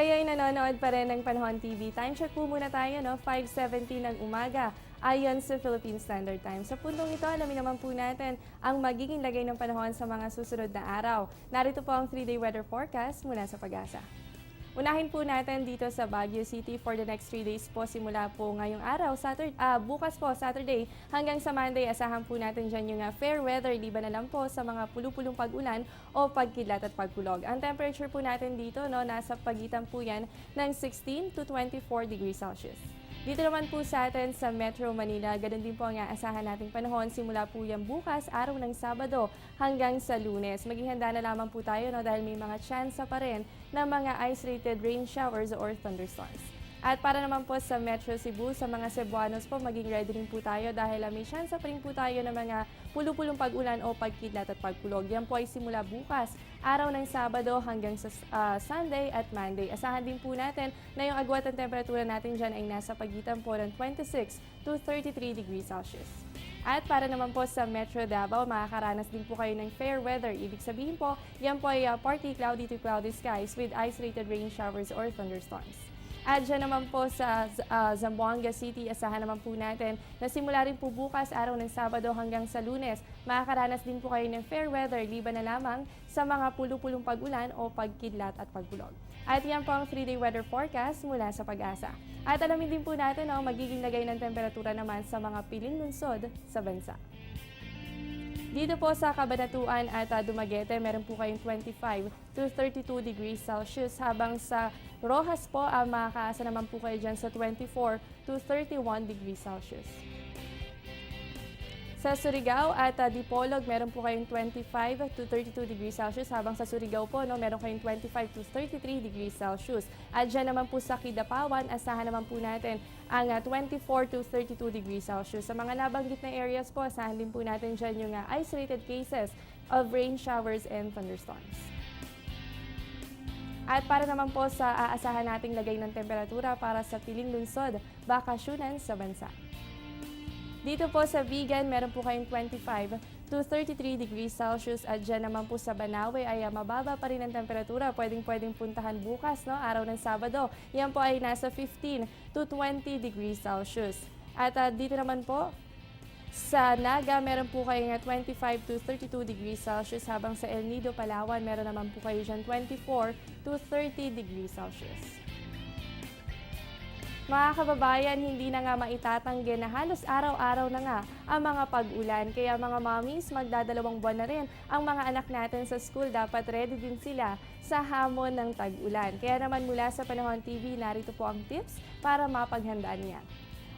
Kayo'y nanonood pa rin ng Panahon TV. Time check po muna tayo, no? 5:17 ng umaga ayon sa Philippine Standard Time. Sa puntong ito, alamin naman po natin ang magiging lagay ng panahon sa mga susunod na araw. Narito po ang 3-day weather forecast mula sa Pag-asa. Unahin po natin dito sa Baguio City for the next 3 days po simula po ngayong araw, bukas po Saturday hanggang sa Monday. Asahan po natin dyan yung fair weather, liban na lang po sa mga pulupulong pag-ulan o pagkidlat at pagkulog. Ang temperature po natin dito, no, nasa pagitan po yan ng 16 to 24 degrees Celsius. Dito naman po sa atin sa Metro Manila, ganun din po ang aasahan nating panahon simula po yan bukas, araw ng Sabado hanggang sa Lunes. Maging handa na lamang po tayo, no, dahil may mga tsansa pa rin ng mga isolated rain showers or thunderstorms. At para naman po sa Metro Cebu, sa mga Cebuanos po, maging ready rin po tayo dahil may tsansa pa rin po tayo ng mga pulupulong pag-ulan o pagkidlat at pagkulog. Yan po ay simula bukas, araw ng Sabado hanggang sa Sunday at Monday. Asahan din po natin na yung agwat ng temperatura natin dyan ay nasa pagitan po ng 26 to 33 degrees Celsius. At para naman po sa Metro Davao, makakaranas din po kayo ng fair weather. Ibig sabihin po, yan po ay partly cloudy to cloudy skies with isolated rain showers or thunderstorms. At dyan naman po sa Zamboanga City, asahan naman po natin na simula rin po bukas, araw ng Sabado hanggang sa Lunes, makakaranas din po kayo ng fair weather, liban na lamang sa mga pulupulong pag-ulan o pagkidlat at pagkulog. At yan po ang 3-day weather forecast mula sa Pag-asa. At alamin din po natin ang magiging lagay ng temperatura naman sa mga piling lungsod sa bansa. Dito po sa Cabanatuan at Dumaguete, meron po kayong 25 to 32 degrees Celsius, habang sa Rojas po, makakaasa naman po kayo dyan sa 24 to 31 degrees Celsius. Sa Surigao at Dipolog, meron po kayong 25 to 32 degrees Celsius, habang sa Surigao po, no, meron kayong 25 to 33 degrees Celsius. At dyan naman po sa Kidapawan, asahan naman po natin ang 24 to 32 degrees Celsius. Sa mga nabanggit na areas po, asahan din po natin dyan yung isolated cases of rain showers and thunderstorms. At para naman po sa aasahan nating lagay ng temperatura para sa piling lungsod, bakasyunan sa bansa. Dito po sa Vigan, meron po kayong 25 to 33 degrees Celsius, at dyan naman po sa Banawe ay mababa pa rin ang temperatura. Pwedeng puntahan bukas, no, araw ng Sabado. Yan po ay nasa 15 to 20 degrees Celsius. At dito naman po sa Naga, meron po kayong 25 to 32 degrees Celsius, habang sa El Nido, Palawan, meron naman po kayo dyan 24 to 30 degrees Celsius. Mga kababayan, hindi na nga maitatanggi na halos araw-araw na nga ang mga pag-ulan. Kaya mga mommies, magdadalawang buwan na rin ang mga anak natin sa school. Dapat ready din sila sa hamon ng tag-ulan. Kaya naman mula sa Panahon TV, narito po ang tips para mapaghandaan niya.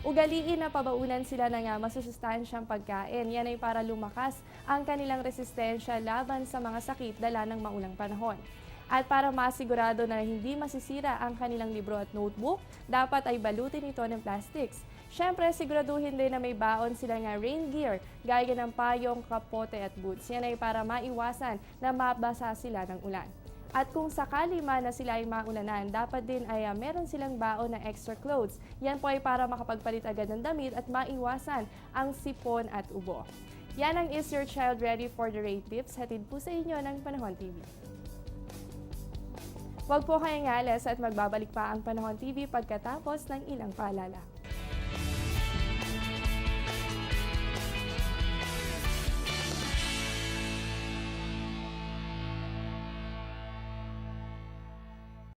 Ugaliin na pabaunan sila ng masusustansyang pagkain. Yan ay para lumakas ang kanilang resistensya laban sa mga sakit dala ng maulang panahon. At para masigurado na hindi masisira ang kanilang libro at notebook, dapat ay balutin ito ng plastics. Siyempre, siguraduhin din na may baon sila rain gear, gaya ng payong, kapote at boots. Yan ay para maiwasan na mabasa sila ng ulan. At kung sakali man na sila ay maulanan, dapat din ay meron silang baon ng extra clothes. Yan po ay para makapagpalit agad ng damit at maiwasan ang sipon at ubo. Yan ang Is Your Child Ready for the Rain tips, hatid po sa inyo ng Panahon TV. Huwag po kayong alas at magbabalik pa ang Panahon TV pagkatapos ng ilang paalala.